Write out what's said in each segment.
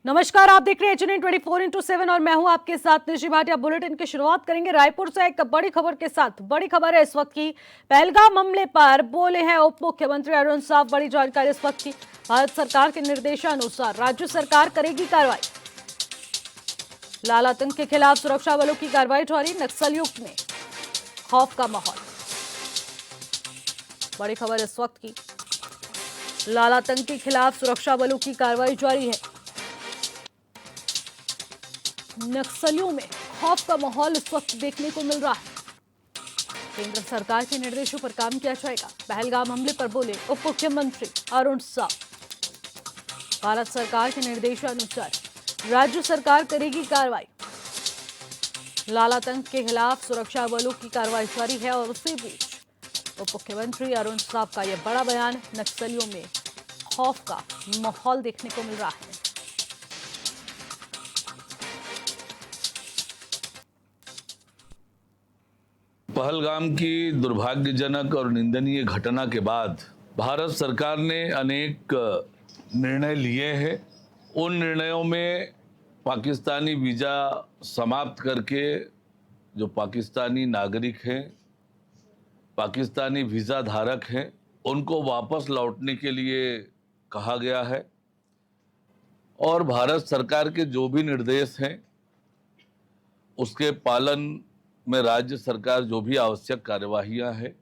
नमस्कार, आप देख रहे हैं एचएनएन 24/7 और मैं हूं आपके साथ निशि भाटिया। बुलेटिन की शुरुआत करेंगे रायपुर से एक बड़ी खबर के साथ। बड़ी खबर है इस वक्त की, पहलगाम हमले पर बोले हैं उप मुख्यमंत्री अरुण साव। बड़ी जानकारी इस वक्त की, भारत सरकार के निर्देशानुसार राज्य सरकार करेगी कार्रवाई। लाल आतंक के खिलाफ सुरक्षा बलों की कार्रवाई जारी, नक्सलियों में खौफ का माहौल। बड़ी खबर इस वक्त की, लाल आतंक के खिलाफ सुरक्षा बलों की कार्रवाई जारी है, नक्सलियों में खौफ का माहौल इस वक्त देखने को मिल रहा है। केंद्र सरकार के निर्देशों पर काम किया जाएगा, पहलगाम हमले पर बोले उप मुख्यमंत्री अरुण साव। भारत सरकार के निर्देशानुसार राज्य सरकार करेगी कार्रवाई। लाल आतंक के खिलाफ सुरक्षा बलों की कार्रवाई जारी है और उसी बीच उप मुख्यमंत्री अरुण साव का यह बड़ा बयान, नक्सलियों में खौफ का माहौल देखने को मिल रहा है। पहलगाम की दुर्भाग्यजनक और निंदनीय घटना के बाद भारत सरकार ने अनेक निर्णय लिए हैं। उन निर्णयों में पाकिस्तानी वीज़ा समाप्त करके जो पाकिस्तानी नागरिक हैं, पाकिस्तानी वीज़ा धारक हैं, उनको वापस लौटने के लिए कहा गया है। और भारत सरकार के जो भी निर्देश हैं उसके पालन में राज्य सरकार जो भी आवश्यक कार्यवाहियां हैं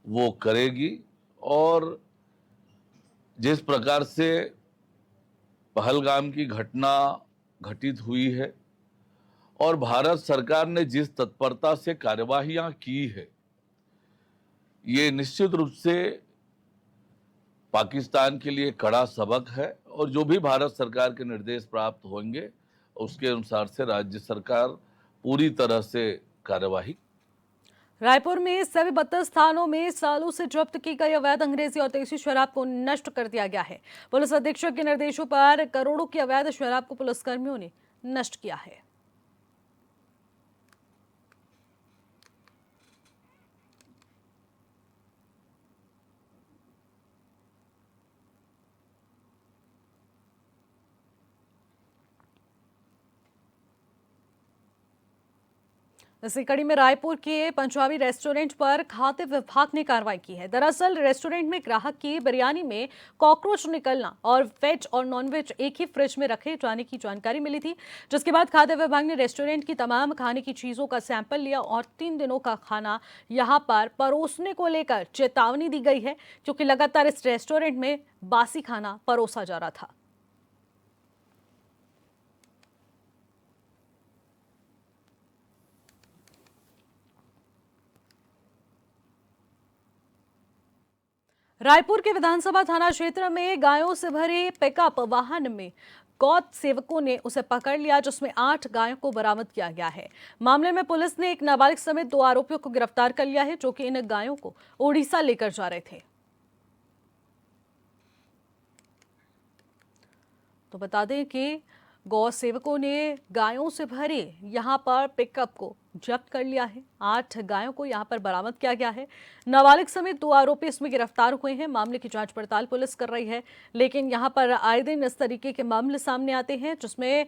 वो करेगी। और जिस प्रकार से पहलगाम की घटना घटित हुई है और भारत सरकार ने जिस तत्परता से कार्यवाहियां की है, ये निश्चित रूप से पाकिस्तान के लिए कड़ा सबक है। और जो भी भारत सरकार के निर्देश प्राप्त होंगे उसके अनुसार से राज्य सरकार पूरी तरह से कार्यवाही। रायपुर में सभी 32 स्थानों में सालों से जब्त की गई अवैध अंग्रेजी और देसी शराब को नष्ट कर दिया गया है। पुलिस अधीक्षक के निर्देशों पर करोड़ों की अवैध शराब को पुलिसकर्मियों ने नष्ट किया है। इसी कड़ी में रायपुर के पंजाबी रेस्टोरेंट पर खाद्य विभाग ने कार्रवाई की है। दरअसल रेस्टोरेंट में ग्राहक की बिरयानी में कॉकरोच निकलना और वेज और नॉनवेज एक ही फ्रिज में रखे जाने की जानकारी मिली थी, जिसके बाद खाद्य विभाग ने रेस्टोरेंट की तमाम खाने की चीजों का सैंपल लिया और 3 दिनों का खाना यहां पर परोसने को लेकर चेतावनी दी गई है, क्योंकि लगातार इस रेस्टोरेंट में बासी खाना परोसा जा रहा था। रायपुर के विधानसभा थाना क्षेत्र में गायों से भरे पिकअप वाहन में गौ सेवकों ने उसे पकड़ लिया, जिसमें 8 गायों को बरामद किया गया है। मामले में पुलिस ने एक नाबालिग समेत 2 आरोपियों को गिरफ्तार कर लिया है, जो कि इन गायों को उड़ीसा लेकर जा रहे थे। तो बता दें कि गौ सेवकों ने गायों से भरे यहां पर पिकअप को जब्त कर लिया है। 8 गायों को यहां पर बरामद किया गया है। नाबालिग समेत 2 आरोपी इसमें गिरफ्तार हुए हैं। मामले की जांच पड़ताल पुलिस कर रही है, लेकिन यहां पर आए दिन इस तरीके के मामले सामने आते हैं जिसमें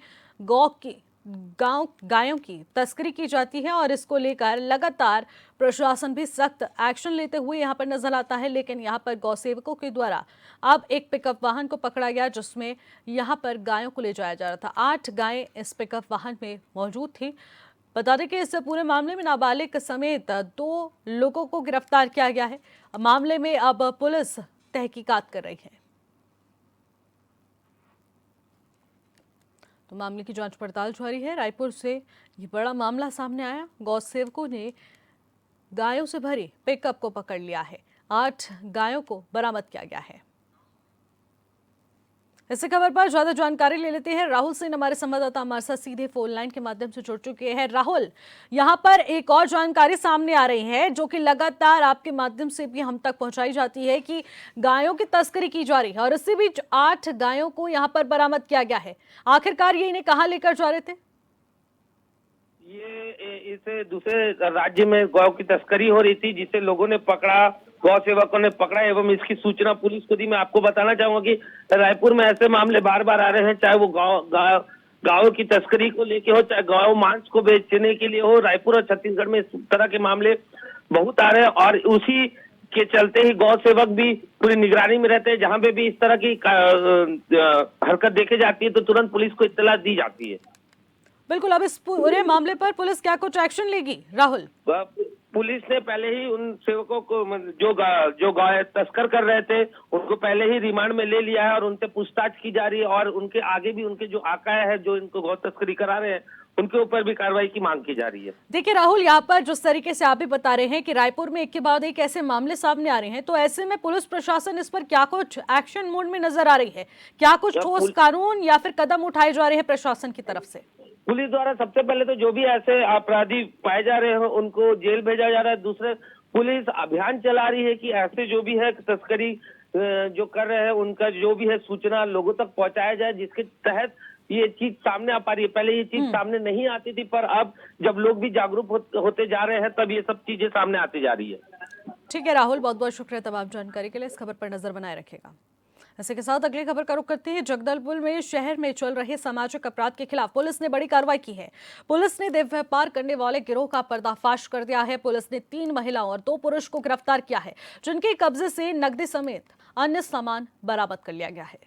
गायों की तस्करी की जाती है और इसको लेकर लगातार प्रशासन भी सख्त एक्शन लेते हुए यहां पर नजर आता है। लेकिन यहां पर गौ सेवकों के द्वारा अब एक पिकअप वाहन को पकड़ा गया, जिसमें यहां पर गायों को ले जाया जा रहा था। 8 गायें इस पिकअप वाहन में मौजूद थी। बता दें कि इस पूरे मामले में नाबालिग समेत 2 लोगों को गिरफ्तार किया गया है। मामले में अब पुलिस तहकीकात कर रही है। तो मामले की जांच पड़ताल जारी है। रायपुर से ये बड़ा मामला सामने आया। गौ सेवकों ने गायों से भरी पिकअप को पकड़ लिया है। 8 गायों को बरामद किया गया है। इस खबर पर ज्यादा जानकारी ले लेते हैं। राहुल सिंह हमारे संवाददाता हमारे साथ सीधे फोन लाइन के माध्यम से जुड़ चुके हैं। राहुल, यहां पर एक और जानकारी सामने आ रही है जो कि लगातार आपके माध्यम से भी हम तक पहुंचाई जाती है कि गायों की तस्करी की जा रही है और इसी बीच 8 गायों को यहां पर बरामद किया गया है। आखिरकार ये इन्हें कहां लेकर जा रहे थे? ये इस दूसरे राज्य में गौ की तस्करी हो रही थी, जिसे लोगों ने पकड़ा गौ सेवकों ने पकड़ा एवं इसकी सूचना पुलिस को दी। मैं आपको बताना चाहूंगा कि रायपुर में ऐसे मामले बार बार आ रहे हैं, चाहे वो गाँव की तस्करी को लेके हो, चाहे गाँव मांस को बेचने के लिए हो। रायपुर और छत्तीसगढ़ में इस तरह के मामले बहुत आ रहे हैं और उसी के चलते ही गौ सेवक भी पूरी निगरानी में रहते हैं। जहां पे भी इस तरह की हरकत देखी जाती है तो तुरंत पुलिस को इत्तला दी जाती है। बिल्कुल, अब इस पूरे मामले पर पुलिस क्या कुछ एक्शन लेगी राहुल? पुलिस ने पहले ही उन सेवकों को जो गाय तस्कर कर रहे थे उनको पहले ही रिमांड में ले लिया है और उनसे पूछताछ की जा रही है और उनके आगे भी उनके जो आकाए है जो इनको गौ तस्करी करा रहे हैं उनके ऊपर भी कार्रवाई की मांग की जा रही है। देखिए राहुल, यहाँ पर जिस तरीके से आप भी बता रहे हैं कि रायपुर में एक के बाद एक ऐसे मामले सामने आ रहे हैं, तो ऐसे में पुलिस प्रशासन इस पर क्या कुछ एक्शन मोड में नजर आ रही है? क्या कुछ ठोस कानून या फिर कदम उठाए जा रहे हैं प्रशासन की तरफ से? पुलिस द्वारा सबसे पहले तो जो भी ऐसे अपराधी पाए जा रहे हैं उनको जेल भेजा जा रहा है। दूसरे, पुलिस अभियान चला रही है कि ऐसे जो भी है तस्करी जो कर रहे हैं उनका जो भी है सूचना लोगों तक पहुंचाया जाए, जिसके तहत ये चीज सामने आ पा रही है। पहले ये चीज सामने नहीं आती थी, पर अब जब लोग भी जागरूक होते जा रहे हैं तब ये सब चीजें सामने आती जा रही है। ठीक है राहुल, बहुत बहुत शुक्रिया तमाम जानकारी के लिए। इस खबर पर नजर बनाए रखेगा। इसी के साथ अगली खबर का रुख करते हैं। जगदलपुर में शहर में चल रहे सामाजिक अपराध के खिलाफ पुलिस ने बड़ी कार्रवाई की है। पुलिस ने देह व्यापार करने वाले गिरोह का पर्दाफाश कर दिया है। पुलिस ने 3 महिलाओं और 2 पुरुष को गिरफ्तार किया है, जिनके कब्जे से नकदी समेत अन्य सामान बरामद कर लिया गया है।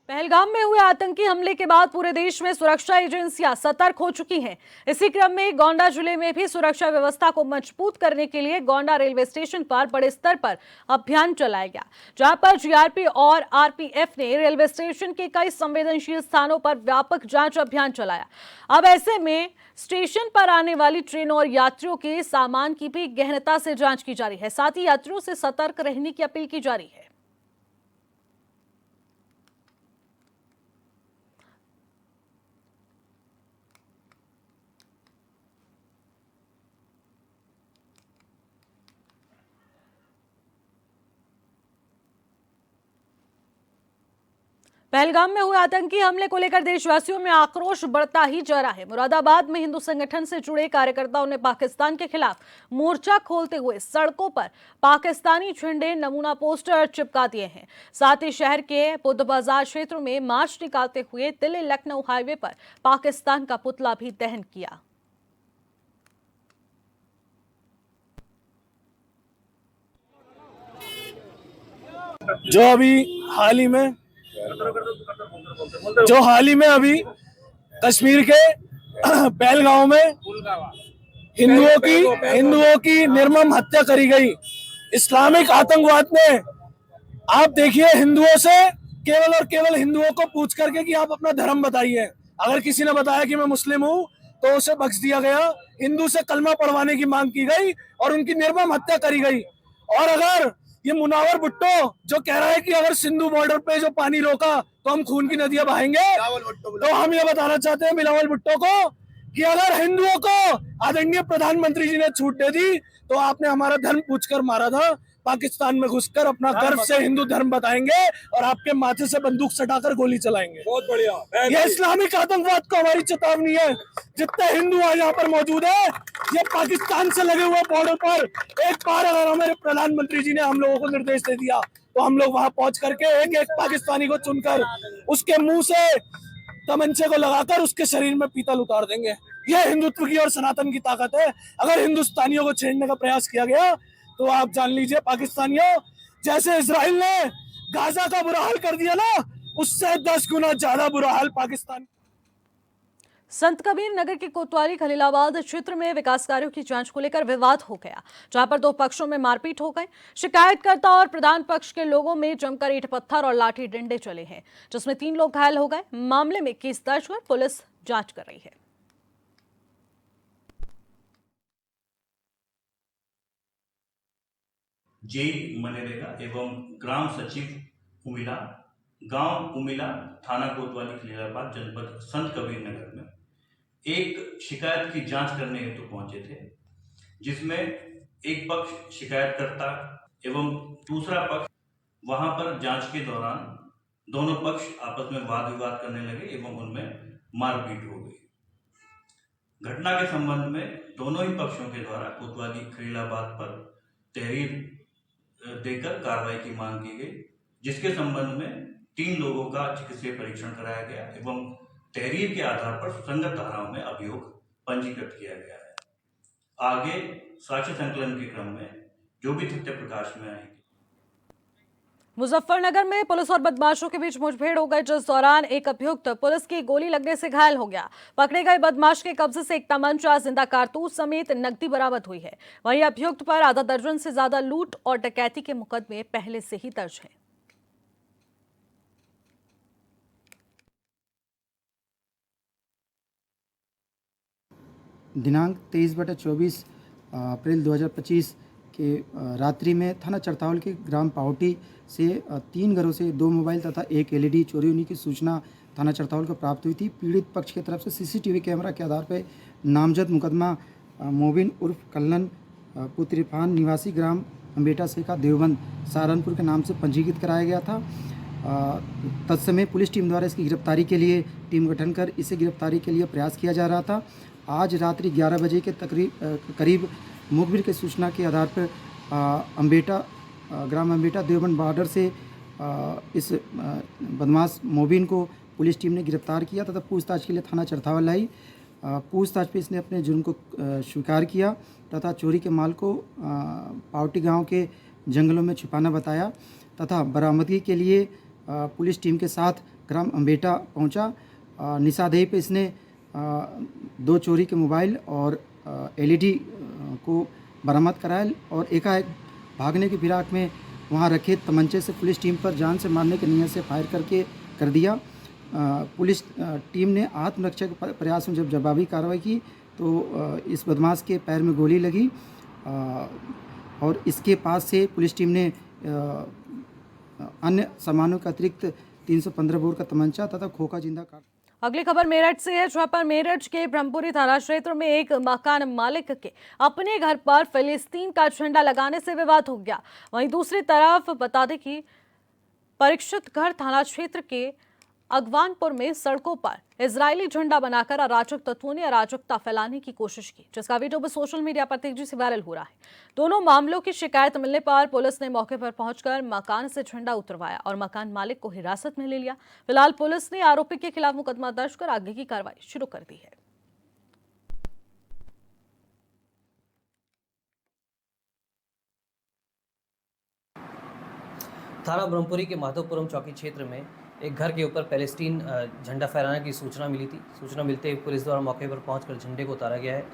पहलगाम में हुए आतंकी हमले के बाद पूरे देश में सुरक्षा एजेंसियां सतर्क हो चुकी हैं। इसी क्रम में गोंडा जिले में भी सुरक्षा व्यवस्था को मजबूत करने के लिए गोंडा रेलवे स्टेशन पर बड़े स्तर पर अभियान चलाया गया, जहां पर जीआरपी और आरपीएफ ने रेलवे स्टेशन के कई संवेदनशील स्थानों पर व्यापक जांच अभियान चलाया। अब ऐसे में स्टेशन पर आने वाली ट्रेनों और यात्रियों के सामान की भी गहनता से जांच की जा रही है। साथ ही यात्रियों से सतर्क रहने की अपील की जा रही है। पहलगाम में हुए आतंकी हमले को लेकर देशवासियों में आक्रोश बढ़ता ही जा रहा है। मुरादाबाद में हिंदू संगठन से जुड़े कार्यकर्ताओं ने पाकिस्तान के खिलाफ मोर्चा खोलते हुए सड़कों पर पाकिस्तानी झंडे, नमूना पोस्टर चिपका दिए हैं। साथ ही शहर के बुद्ध बाजार क्षेत्र में मार्च निकालते हुए दिल्ली लखनऊ हाईवे पर पाकिस्तान का पुतला भी दहन किया। जो हाल ही में अभी कश्मीर के पहलगांव में हिंदुओं की निर्मम हत्या करी गई इस्लामिक आतंकवाद ने, आप देखिए, हिंदुओं से केवल और केवल हिंदुओं को पूछ करके कि आप अपना धर्म बताइए। अगर किसी ने बताया कि मैं मुस्लिम हूं तो उसे बख्श दिया गया। हिंदू से कलमा पढ़वाने की मांग की गई और उनकी निर्मम हत्या करी गई। और अगर ये मुनावर भुट्टो जो कह रहा है कि अगर सिंधु बॉर्डर पे जो पानी रोका तो हम खून की नदियां बहाएंगे, तो हम ये बताना चाहते हैं बिलावल भुट्टो को कि अगर हिंदुओं को आदरणीय प्रधानमंत्री जी ने छूट दे दी तो आपने हमारा धर्म पूछकर मारा था। पाकिस्तान में घुसकर अपना गर्व से हिंदू धर्म बताएंगे और आपके माथे से बंदूक सटाकर गोली चलाएंगे। बहुत बढ़िया। ये इस्लामिक आतंकवाद को हमारी चेतावनी है। जितने हिंदू आज यहाँ पर मौजूद है, ये पाकिस्तान से लगे हुए बॉर्डर पर एक बार अगर हमारे प्रधानमंत्री जी ने हम लोगों को निर्देश दे दिया तो हम लोग वहां पहुंच करके एक एक पाकिस्तानी को चुनकर उसके मुंह से तमंचे को लगाकर उसके शरीर में पीतल उतार देंगे। यह हिंदुत्व की और सनातन की ताकत है। अगर हिंदुस्तानियों को छेड़ने का प्रयास किया गया तो आप जान लीजिए पाकिस्तानियों, जैसे इजराइल ने गाजा का बुरा हाल कर दिया ना, उससे 10 गुना ज्यादा बुरा हाल पाकिस्तान। संत कबीर नगर के कोतवाली खलीलाबाद क्षेत्र में विकास कार्यों की जांच को लेकर विवाद हो गया, जहां पर 2 पक्षों में मारपीट हो गई। शिकायतकर्ता और प्रधान पक्ष के लोगों में जमकर ईंट पत्थर और लाठी डंडे चले हैं, जिसमें 3 लोग घायल हो गए। मामले में केस दर्ज कर पुलिस जांच कर रही है। जेई मनरेगा एवं ग्राम सचिव उमिला, गांव उमिला, थाना कोतवाली खलीलाबाद, जनपद संत कबीर नगर में एक शिकायत की जांच करने हेतु पहुंचे थे, जिसमें एक पक्ष शिकायतकर्ता एवं दूसरा पक्ष वहां पर जांच के दौरान दोनों पक्ष आपस में वाद विवाद करने लगे एवं उनमें मारपीट हो गई। घटना के संबंध में दोनों ही पक्षों के द्वारा कोतवाली खलीलाबाद पर तहरीर देकर कार्रवाई की मांग की गई, जिसके संबंध में 3 लोगों का चिकित्सीय परीक्षण कराया गया एवं तहरीर के आधार पर सुसंगत धाराओं में अभियोग पंजीकृत किया गया है। आगे साक्ष्य संकलन के क्रम में जो भी तथ्य प्रकाश में आएंगे। मुजफ्फरनगर में पुलिस और बदमाशों के बीच मुठभेड़ हो गई, जिस दौरान एक अभियुक्त पुलिस की गोली लगने से घायल हो गया। पकड़े गए बदमाश के कब्जे से एक तमंचा, जिंदा कारतूस समेत नकदी बरामद हुई है। वहीं अभियुक्त पर आधा दर्जन से ज्यादा लूट और डकैती के मुकदमे पहले से ही दर्ज हैं। दिनांक 23/24 अप्रैल 2025 के रात्रि में थाना चरतावल के ग्राम पावटी से 3 घरों से 2 मोबाइल तथा 1 LED चोरी होने की सूचना थाना चरतावल को प्राप्त हुई थी। पीड़ित पक्ष की तरफ से CCTV कैमरा के आधार पर नामजद मुकदमा मोबिन उर्फ कल्लन पुत्र इरफान निवासी ग्राम अम्बेटा सेका देवबंद सहारनपुर के नाम से पंजीकृत कराया गया था। तत्समय पुलिस टीम द्वारा इसकी गिरफ्तारी के लिए टीम गठन कर इसे गिरफ्तारी के लिए प्रयास किया जा रहा था। आज रात्रि 11 बजे के करीब मुखबिर की सूचना के आधार पर ग्राम अम्बेटा देवबंद बॉर्डर से इस बदमाश मोबिन को पुलिस टीम ने गिरफ्तार किया तथा पूछताछ के लिए थाना चरतावल लाई। पूछताछ में इसने अपने जुर्म को स्वीकार किया तथा चोरी के माल को पावटी गांव के जंगलों में छिपाना बताया तथा बरामदगी के लिए पुलिस टीम के साथ ग्राम अम्बेटा पहुंचा। निशादेही पे इसने 2 चोरी के मोबाइल और LED को बरामद कराया और एकाएक भागने की फिराक में वहां रखे तमंचे से पुलिस टीम पर जान से मारने की नीयत से फायर करके कर दिया। पुलिस टीम ने आत्मरक्षा के प्रयास में जब जवाबी कार्रवाई की तो इस बदमाश के पैर में गोली लगी और इसके पास से पुलिस टीम ने अन्य सामानों के अतिरिक्त 315 बोर का तमंचा तथा खोखा जिंदा काट। अगली खबर मेरठ से है, जहां पर मेरठ के ब्रह्मपुरी थाना क्षेत्र में एक मकान मालिक के अपने घर पर फिलिस्तीन का झंडा लगाने से विवाद हो गया। वहीं दूसरी तरफ बता दें कि परीक्षित घर थाना क्षेत्र के अगवानपुर में सड़कों पर इजरायली झंडा बनाकर अराजक तत्वों ने अराजकता फैलाने की कोशिश की, जिसका वीडियो भी सोशल मीडिया पर तेजी से वायरल हो रहा है। दोनों मामलों की शिकायत मिलने पर पुलिस ने मौके पर पहुंचकर मकान से झंडा उतरवाया और मकान मालिक को हिरासत में ले लिया। फिलहाल पुलिस ने आरोपी के खिलाफ मुकदमा दर्ज कर आगे की कार्रवाई शुरू कर दी है। थाना ब्रह्मपुरी के माधोपुरम चौकी क्षेत्र में एक घर के ऊपर पैलेस्टीन झंडा फहराने की सूचना मिली थी। सूचना मिलते ही पुलिस द्वारा मौके पर पहुंचकर झंडे को उतारा गया है।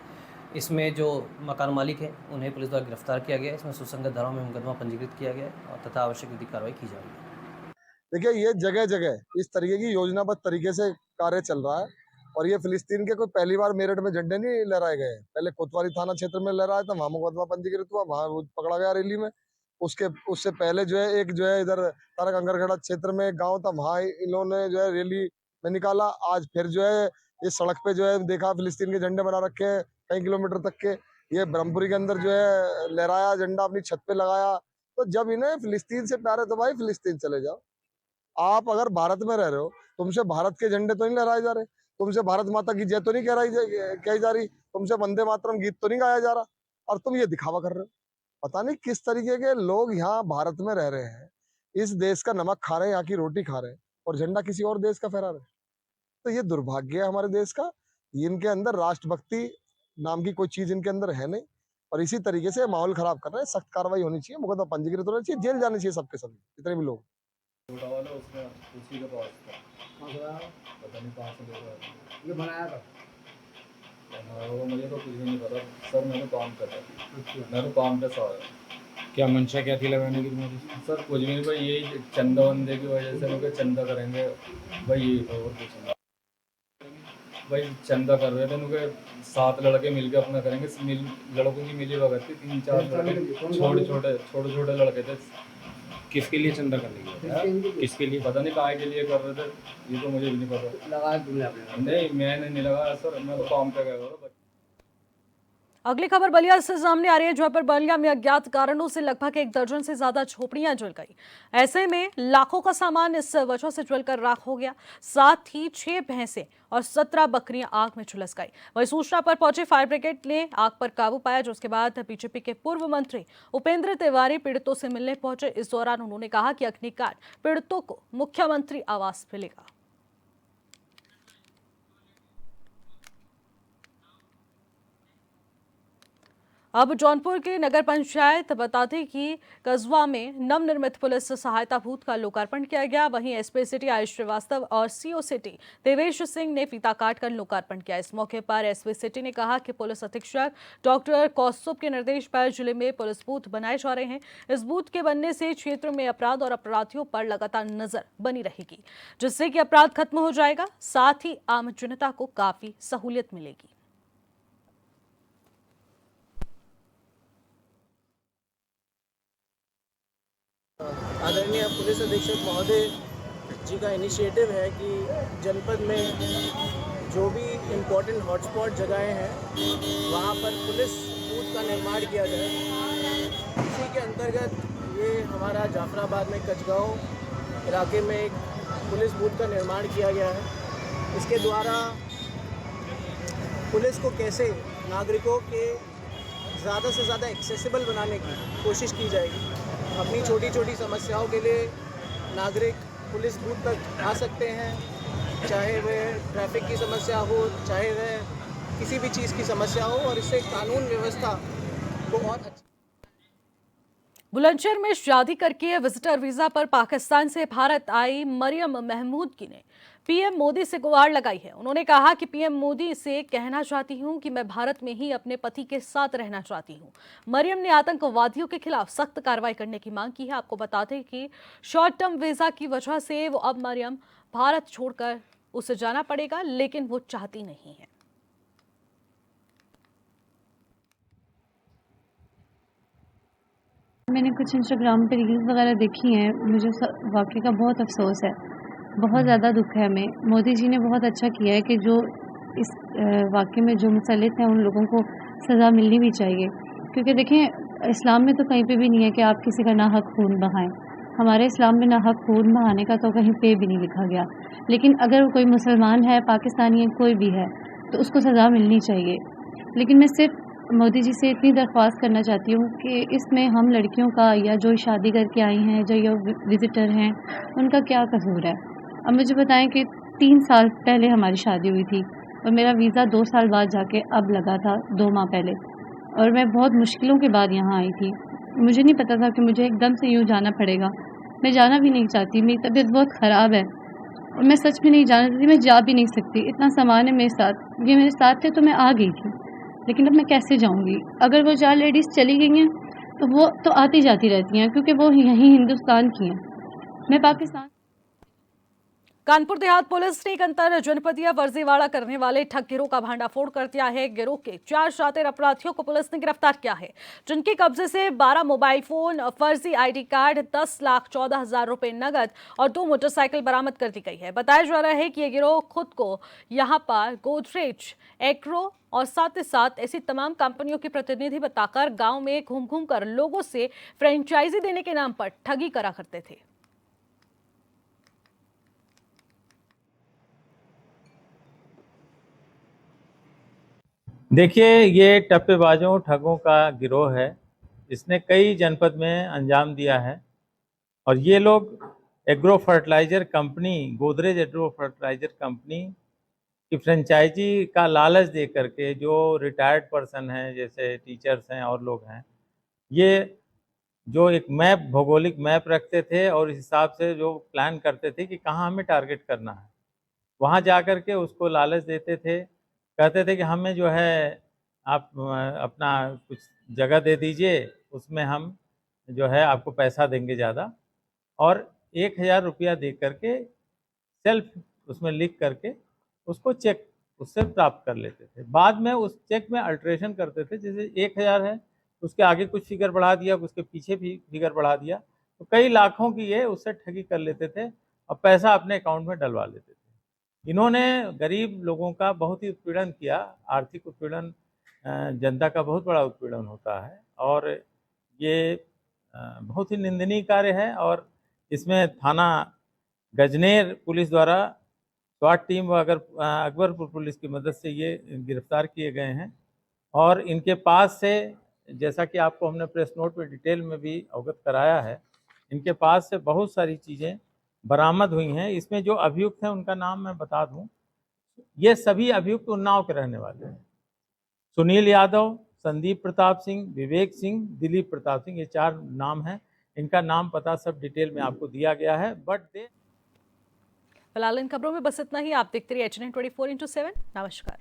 इसमें जो मकान मालिक हैं उन्हें पुलिस द्वारा गिरफ्तार किया गया है। इसमें सुसंगत धाराओं में मुकदमा पंजीकृत किया गया है और तथा आवश्यक विधिक कार्रवाई की जा रही है। देखिए, ये जगह जगह इस तरीके की योजनाबद्ध तरीके से कार्य चल रहा है और ये फिलिस्तीन के कोई पहली बार मेरठ में झंडे नहीं लहराए गए। पहले कोतवाली थाना क्षेत्र में लहराया था, वहां मुकदमा पंजीकृत हुआ, वहां पकड़ा गया रैली में। उससे पहले जो है एक जो है इधर तारक अंगरगढ़ा क्षेत्र में एक गांव था, वहां इन्होंने जो है रैली में निकाला। आज फिर जो है इस सड़क पे जो है देखा फिलिस्तीन के झंडे बना रखे हैं कई किलोमीटर तक के। ये ब्रह्मपुरी के अंदर जो है लहराया झंडा, अपनी छत पे लगाया। तो जब इन्हें फिलिस्तीन से प्यार है तो भाई फिलिस्तीन चले जाओ। आप अगर भारत में रह रहे हो, तुमसे भारत के झंडे तो नहीं लहराए जा रहे, तुमसे भारत माता की जय तो नहीं कही जा रही, तुमसे वंदे मातरम गीत तो नहीं गाया जा रहा, और तुम ये दिखावा कर रहे हो। पता नहीं किस तरीके के लोग यहाँ भारत में रह रहे हैं, इस देश का नमक खा रहे हैं, यहाँ की रोटी खा रहे हैं और झंडा किसी और देश का फहरा रहे हैं। तो ये दुर्भाग्य है हमारे देश का। इनके अंदर राष्ट्रभक्ति नाम की कोई चीज इनके अंदर है नहीं और इसी तरीके से माहौल खराब कर रहे हैं। सख्त कार्रवाई होनी चाहिए, मुकदमा पंजीकृत होना चाहिए, जेल जाने चाहिए सबके सब जितने भी लोग। ये बनाया था वो मुझे तो कुछ भी नहीं पता सर। मैं तो काम कर रहा था, मैं तो काम पे सा आया। क्या मंशा क्या थी लगाने की तुम्हारी? सर कुछ भी नहीं भाई, यही चंदा वंदे की वजह से लोग चंदा करेंगे भाई, यही था और कुछ नहीं भाई। चंदा कर रहे थे उनके 7 लड़के मिलके अपना करेंगे। लड़कों की मिली भगत थी, 3-4 लड़के छोटे छोटे लड़के थे। किसके लिए चंदा करने की? किसके लिए? पता नहीं काय के लिए कर रहे थे, ये तो मुझे भी नहीं पता। लगाया तुमने आपने? नहीं मैंने नहीं लगाया सर, मैं तो काम पे गया था। अगली खबर बलिया से सामने आ रही है, जहां पर बलिया में अज्ञात कारणों से लगभग 1 दर्जन से ज्यादा झोपड़ियां जल गई। ऐसे में लाखों का सामान इस वजह से जलकर राख हो गया। साथ ही 6 भैंसें और 17 बकरियां आग में झुलस गई। वहीं सूचना पर पहुंचे फायर ब्रिगेड ने आग पर काबू पाया, जिसके बाद बीजेपी के पूर्व मंत्री उपेंद्र तिवारी पीड़ितों से मिलने पहुंचे। इस दौरान उन्होंने कहा कि अग्निकांड पीड़ितों को मुख्यमंत्री आवास मिलेगा। अब जौनपुर के नगर पंचायत बता दें कि कस्बा में नवनिर्मित पुलिस सहायता बूथ का लोकार्पण किया गया। वहीं एसपी सिटी आयुष श्रीवास्तव और सीओ सिटी देवेश सिंह ने फीता काटकर लोकार्पण किया। इस मौके पर एसपी सिटी ने कहा कि पुलिस अधीक्षक डॉक्टर कौस्तुभ के निर्देश पर जिले में पुलिस बूथ बनाए जा रहे हैं। इस बूथ के बनने से क्षेत्र में अपराध और अपराधियों पर लगातार नजर बनी रहेगी, जिससे कि अपराध खत्म हो जाएगा। साथ ही आम जनता को काफी सहूलियत मिलेगी। आदरणीय पुलिस अधीक्षक महोदय जी का इनिशिएटिव है कि जनपद में जो भी इम्पोर्टेंट हॉटस्पॉट जगहें हैं वहाँ पर पुलिस बूथ का निर्माण किया जाए। इसी के अंतर्गत ये हमारा जाफराबाद में कचगांव इलाके में एक पुलिस बूथ का निर्माण किया गया है। इसके द्वारा पुलिस को कैसे नागरिकों के ज़्यादा से ज़्यादा एक्सेसिबल बनाने की कोशिश की जाएगी। अपनी छोटी छोटी समस्याओं के लिए नागरिक पुलिस बूथ तक आ सकते हैं, चाहे वह ट्रैफिक की समस्या हो, चाहे वह किसी भी चीज़ की समस्या हो, और इससे कानून व्यवस्था को और अच्छा। बुलंदशहर में शादी करके विजिटर वीजा पर पाकिस्तान से भारत आई मरियम महमूद की ने पीएम मोदी से गुहार लगाई है। उन्होंने कहा कि पीएम मोदी से कहना चाहती हूं कि मैं भारत में ही अपने पति के साथ रहना चाहती हूं। मरियम ने आतंकवादियों के खिलाफ सख्त कार्रवाई करने की मांग की है। आपको बता दें कि शॉर्ट टर्म वीजा की वजह से वो अब मरियम भारत छोड़कर उसे जाना पड़ेगा, लेकिन वो चाहती नहीं है। मैंने कुछ इंस्टाग्राम पे रील्स वगैरह देखी हैं। मुझे वाकई का बहुत अफसोस है, बहुत ज़्यादा दुख है हमें। मोदी जी ने बहुत अच्छा किया है कि जो इस वाकये में जो मुसल्लित हैं उन लोगों को सज़ा मिलनी भी चाहिए, क्योंकि देखें इस्लाम में तो कहीं पे भी नहीं है कि आप किसी का नाहक खून बहाएं। हमारे इस्लाम में नाहक खून बहाने का तो कहीं पे भी नहीं लिखा गया। लेकिन अगर कोई मुसलमान है, पाकिस्तानी है, कोई भी है, तो उसको सज़ा मिलनी चाहिए। लेकिन मैं सिर्फ मोदी जी से इतनी दरख्वास्त करना चाहती हूँ कि इसमें हम लड़कियों का या जो शादी करके आई हैं, जो ये विज़िटर हैं, उनका क्या कसूर है। अब मुझे बताएं कि 3 साल पहले हमारी शादी हुई थी और मेरा वीज़ा 2 साल बाद जाके अब लगा था, 2 माह पहले, और मैं बहुत मुश्किलों के बाद यहाँ आई थी। मुझे नहीं पता था कि मुझे एकदम से यूँ जाना पड़ेगा। मैं जाना भी नहीं चाहती, मेरी तबीयत बहुत ख़राब है और मैं सच में नहीं जाना चाहती। मैं जा भी नहीं सकती, इतना सामान है मेरे साथ। ये मेरे साथ थे तो मैं आ गई थी, लेकिन अब मैं कैसे जाऊंगी। अगर वो 4 लेडीज़ चली गई हैं तो वो तो आती जाती रहती हैं, क्योंकि वो यहीं हिंदुस्तान की हैं। मैं पाकिस्तान। कानपुर देहात पुलिस ने एक अंतर जनपदीय फर्जीवाड़ा करने वाले ठग गिरोह का भांडाफोड़ कर दिया है। गिरोह के 4 शातिर अपराधियों को पुलिस ने गिरफ्तार किया है, जिनके कब्जे से 12 मोबाइल फोन, फर्जी आईडी कार्ड, 10,14,000 रुपए नगद और 2 मोटरसाइकिल बरामद कर दी गई है। बताया जा रहा है कि यह गिरोह खुद को यहां पर गोदरेज, एक्रो और साथ ही साथ ऐसी तमाम कंपनियों के प्रतिनिधि बताकर गांव में घूम घूम कर लोगों से फ्रेंचाइजी देने के नाम पर ठगी करा करते थे। देखिए, ये टप्पेबाजों ठगों का गिरोह है। इसने कई जनपद में अंजाम दिया है और ये लोग agro fertiliser company, Godrej agro fertiliser company की फ्रेंचाइजी का लालच दे करके, जो रिटायर्ड पर्सन हैं, जैसे टीचर्स हैं और लोग हैं, ये जो एक मैप, भौगोलिक मैप रखते थे और इस हिसाब से जो प्लान करते थे कि कहाँ हमें टारगेट करना है, वहाँ जा कर के उसको लालच देते थे। कहते थे कि हमें जो है आप अपना कुछ जगह दे दीजिए, उसमें हम जो है आपको पैसा देंगे ज़्यादा, और 1,000 रुपया दे करके सेल्फ उसमें लिख करके उसको चेक उससे प्राप्त कर लेते थे। बाद में उस चेक में अल्ट्रेशन करते थे, जैसे 1,000 है उसके आगे कुछ फिगर बढ़ा दिया, उसके पीछे भी फिगर बढ़ा दिया, तो कई लाखों की ये उससे ठगी कर लेते थे और पैसा अपने अकाउंट में डलवा लेते थे। इन्होंने गरीब लोगों का बहुत ही उत्पीड़न किया, आर्थिक उत्पीड़न जनता का बहुत बड़ा उत्पीड़न होता है और ये बहुत ही निंदनीय कार्य है। और इसमें थाना गजनेर पुलिस द्वारा स्वाट टीम व अकबरपुर पुलिस की मदद से ये गिरफ्तार किए गए हैं और इनके पास से, जैसा कि आपको हमने प्रेस नोट में डिटेल में भी अवगत कराया है, इनके पास से बहुत सारी चीज़ें बरामद हुई हैं। इसमें जो अभियुक्त हैं उनका नाम मैं बता दूं, ये सभी अभियुक्त उन्नाव के रहने वाले हैं। सुनील यादव, संदीप प्रताप सिंह, विवेक सिंह, दिलीप प्रताप सिंह, ये 4 नाम हैं। इनका नाम पता सब डिटेल में आपको दिया गया है। फिलहाल इन खबरों में बस इतना ही। आप देखते रहिए HN24/7। नमस्कार।